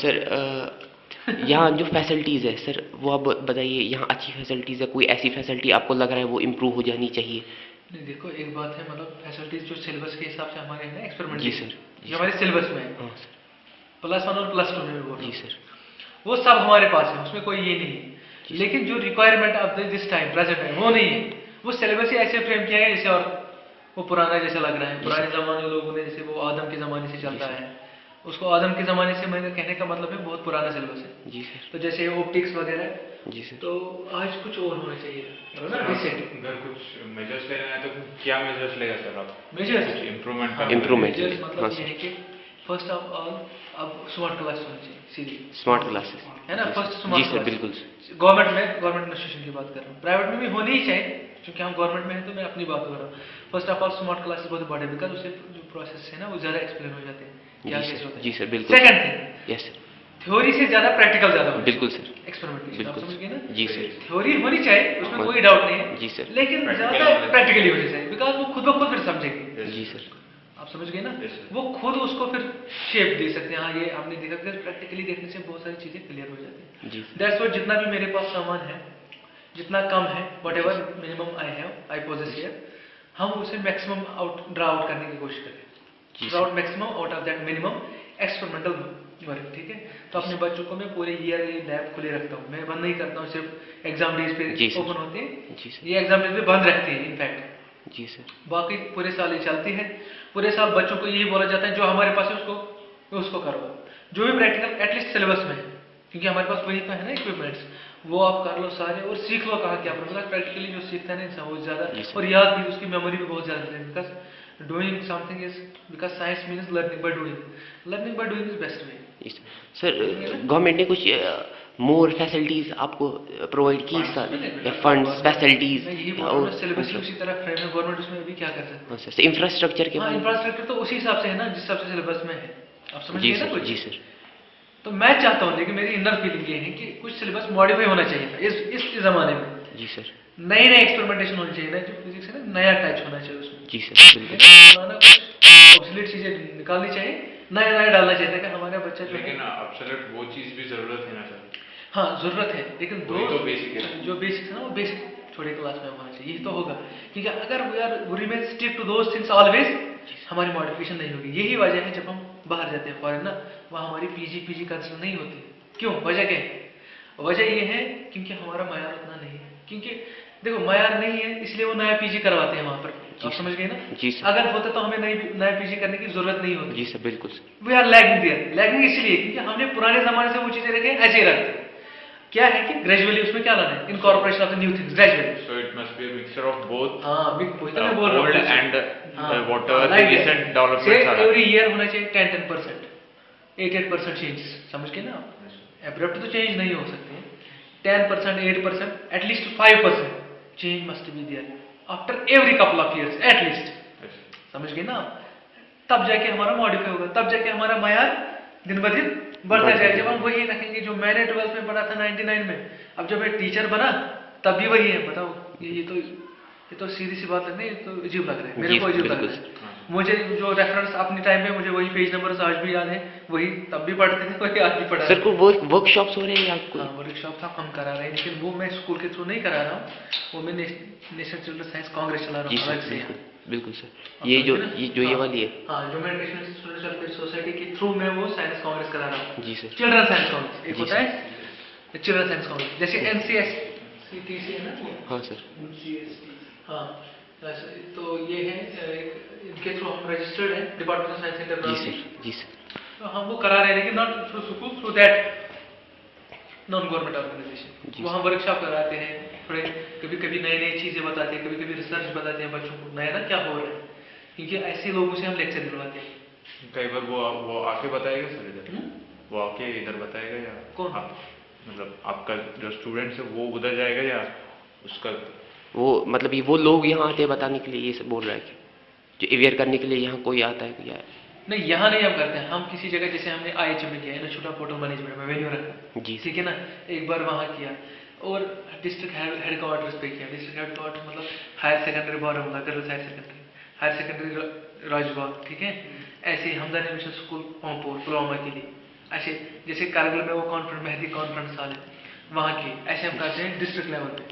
Sir यहाँ जो facilities है सर, वो आप बताइए, यहाँ अच्छी फैसिलिटीज़ है? कोई ऐसी फैसिलिटी आपको लग रहा है वो इम्प्रूव हो जानी चाहिए? नहीं देखो, एक बात है, मतलब फैसिलिटीज जो सिलेबस के हिसाब से हमारे है ना, जी एक्सपेरिमेंटेशन सर, जी जो हमारे सर। सिलेबस में है, हाँ सर। +1 और +2 में भी बोल रहा जी हूँ, सर। वो सब हमारे पास है, उसमें कोई ये नहीं है। जी लेकिन जो रिक्वायरमेंट अब दिस टाइम प्रेजेंट है वो नहीं है। वो सिलेबस ही ऐसे फ्रेम किया है जैसे, और वो पुराना जैसा लग रहा है। जी पुराने सर। ज़माने लोगों ने जैसे वो आदम के ज़माने से जी चलता सर। है, उसको आदम के ज़माने से मैंने कहने का मतलब है बहुत पुराना सिलेबस है। जी सर। तो जैसे ऑप्टिक्स वगैरह, जी सर। तो आज कुछ और होना चाहिए था ना, सर रिसेंट अगर कुछ मेजर्स ले रहे हैं तो क्या मेजर्स लेगा सर आप? मेजर्स कुछ इम्प्रूवमेंट हाँ, करने Improvement के लिए? मेजर्स हाँ मतलब ये सर। है कि फर्स्ट ऑफ ऑल अब स्मार्ट क्लास होनी चाहिए सीधी, स्मार्ट क्लासेस है ना, जी फर्स्ट सर। जी स्मार्ट सर, क्लास। बिल्कुल। गवर्नमेंट इंस्टीट्यूशन की बात कर रहा हूँ, प्राइवेट में भी होनी ही चाहिए, क्योंकि हम गवर्नमेंट में हैं तो मैं अपनी बात कर रहा हूँ। First of all smart classes बहुत बड़े, बिकॉज उससे जो प्रोसेस है ना वो ज़्यादा एक्सप्लेन हो जाते हैं, क्या जी कैसे सर, होता जी है। सर, बिल्कुल। Second thing, yes sir. Theory से ज़्यादा प्रैक्टिकल ज़्यादा होना बिल्कुल चाहिए, सर। एक्सपेरिमेंटेशन, आप बिल्कुल समझ गए ना। जी सर। थ्योरी होनी चाहिए, उसमें हाँ। कोई डाउट नहीं है, जी सर। लेकिन Practical ज़्यादा knowledge। प्रैक्टिकली होनी चाहिए, बिकॉज वो खुद ब खुद फिर समझेंगे। जी सर। आप समझ गए ना, Yes, sir। वो खुद उसको फिर शेप दे सकते हैं। हाँ, ये आपने देखा, फिर प्रैक्टिकली देखने से बहुत सारी चीज़ें क्लियर हो जाती हैं। जी सर। दैट्स व्हाट, जितना भी मेरे पास सामान है, जितना कम है, whatever minimum I possess here, हम उसे मैक्सिमम ड्रा आउट करने की कोशिश करें, जी draw out sir. Maximum out of that minimum experimental work, ठीक है। तो अपने बच्चों को मैं पूरे ईयर ये लैब खुले रखता हूँ, मैं बंद नहीं करता हूँ, सिर्फ एग्जाम डेज पे जी सर। ओपन होते हैं, जी सर। ये एग्जाम डेज पे बंद रखते हैं इनफैक्ट। जी सर। बाकी पूरे साल ये चलती है। पूरे साल बच्चों को यही बोला जाता है जो हमारे पास है उसको करो, जो भी प्रैक्टिकल एटलीस्ट सिलेबस में है, क्योंकि हमारे पास वही तो है ना इक्विपमेंट्स, वो आप कर लो सारे और सीख लो कहाँ क्या पड़ेगा। प्रैक्टिकली जो सीखता है ना इंसान वो जी ज़्यादा, सर। और याद भी, उसकी मेमोरी भी बहुत ज़्यादा है, because doing something is, because science means learning by doing, learning by doing is best way. जी सर। सर, गवर्नमेंट ने कुछ मोर फैसिलिटीज़ आपको प्रोवाइड की इस साल, या फंड्स, फैसिलिटीज़ मैं यही बोल रहा हूँ ना, सिलेबस ही मतलब? उसी तरह फ्रेम है, गवर्नमेंट उसमें भी क्या कर सकते हाँ सर, इंफ्रास्ट्रक्चर के हैं। हाँ, बारे में? इंफ्रास्ट्रक्चर तो उसी हिसाब से है ना जिस हिसाब से सिलेबस में है, आप समझ जी गए ना सर। कुछ। जी सर। तो मैं चाहता हूँ, लेकिन मेरी इनर फीलिंग ये है कि कुछ सिलेबस मॉडिफाई होना चाहिए था इस ज़माने में। जी सर। नए नए एक्सपेरिमेंटेशन होनी चाहिए ना, जो फिजिक्स है ना, नया टच होना चाहिए उसमें। जी सर, बिल्कुल। पुराना कुछ ऑब्सोलीट चीज़ें निकालनी चाहिए, नया नया डालना चाहिए ताकि हमारा बच्चा जो है। लेकिन अब्सोल्यूट वो चीज़ भी ज़रूरत है ना सर? हाँ, ज़रूरत है, लेकिन वही तो basic है। जो बेसिक्स है ना वो बेसिक छोटे क्लास में होना चाहिए, यही तो होगा। क्योंकि अगर we remain stick to those things always, हमारी मॉडिफिकेशन नहीं होगी। यही वजह है जब हम बाहर जाते हैं फॉरेन ना, वहाँ हमारी पीजी कंसर्न नहीं होती। क्यों, वजह क्या है? वजह ये है क्योंकि हमारा मयार उतना नहीं है। क्योंकि देखो, मयार नहीं है इसलिए वो नया पीजी करवाते हैं वहाँ पर, आप समझ गए ना। जी सर। अगर होता तो हमें नया पीजी करने की जरूरत नहीं होती। जी सर, बिल्कुल sir. We are lagging there, lagging इसलिए क्योंकि हमने पुराने जमाने से वो चीजें रखे ऐसे ही रखते हैं। क्या है कि ग्रेजुअली उसमें क्या लाना है, incorporation of the new things gradually. So it must be a mixture of both हाँ, वही तो मैं बोल रहा हूँ। old and whatever the recent से developments are. एवरी ईयर होना चाहिए 10% 8% चेंज, समझ के ना आप। एब्रप्ट तो चेंज नहीं हो सकते हैं, 10% 8% at least 5% change must be there after every couple of years at least, समझ गए ना आप। तब जाके हमारा मॉडिफाई होगा, तब जाके हमारा मयार दिन ब दिन बढ़ता जाएगा। जब हम वही रखेंगे जो मैंने 12th में पढ़ा था 99 में, अब जब मैं टीचर बना तब भी वही है, बताओ। ये तो सीधी सी बात है ना, ये तो अजीब लग रहा है मेरे जी को, सर, अजीब लग बिल्कुल रहा है। सर। मुझे जो रेफरेंस अपने टाइम में, मुझे वही पेज नंबर आज भी याद है, वही तब भी पढ़ते थे, वही आज भी पढ़ा सर, को वर्कशॉप्स हो रहे हैं आपको? हाँ, वर्कशॉप था, हम करा रहे हैं, लेकिन वो मैं स्कूल के थ्रू नहीं करा रहा हूँ, वो मैं नेशनल चिल्ड्रन साइंस कांग्रेस चला रहा जी हूँ सर, अलग से। बिल्कुल बिल्कुल सर। आप ये समझे ना? जो ये हाँ, वाली है। हाँ, जो मैं नेशनल स्टूडेंट्स वेलफेयर सोसाइटी के थ्रू मैं वो साइंस कांग्रेस करा रहा हूँ। जी सर। चिल्ड्रन साइंस कांग्रेस एक जी होता है, चिल्ड्रन साइंस कांग्रेस, जैसे एनसीएस सीटीसी है ना। हाँ सर। हाँ, तो ये है, इनके थ्रू हम रजिस्टर्ड है डिपार्टमेंट ऑफ साइंस एंड जी टेक्नोलॉजी। सर। जी सर। तो हम वो करा रहे हैं, लेकिन not through school, through that non government organisation. जी वो हम वर्कशॉप कराते हैं, थोड़े कभी कभी नई नई चीज़ें बताते हैं, कभी कभी रिसर्च बताते हैं बच्चों को नया ना क्या हो रहा है, क्योंकि ऐसे लोगों से हम लेक्चर दिलवाते हैं। कई बार वो आके बताएगा सर इधर? वो आके इधर बताएगा या कौन? आप, मतलब आपका जो स्टूडेंट्स है वो उधर जाएगा या उसका? वो मतलब ये वो लोग यहाँ आते हैं बताने के लिए, ये सब बोल रहा है कि जो अवेयर करने के लिए यहाँ कोई आता है या? नहीं, यहाँ नहीं हम करते हैं, हम किसी जगह, जैसे हमने IHM में किया है ना, छोटा पोर्टल मैनेजमेंट में वेन्यू रखा, जी ठीक है ना, एक बार वहाँ किया, और डिस्ट्रिक्ट हेडक्वार्टर्स पे किया। डिस्ट्रिक्ट हेडक्वार्टर मतलब higher secondary Baramulla, girls higher secondary Rajbagh, ठीक है। ऐसे ही हमदनी मिशन स्कूल पामपुर पुलवामा के लिए, ऐसे जैसे कारगिल में वो कॉन्फ्रेंस मेहदी कॉन्फ्रेंस हॉल है वहाँ की, ऐसे हम करते हैं डिस्ट्रिक्ट लेवल पे।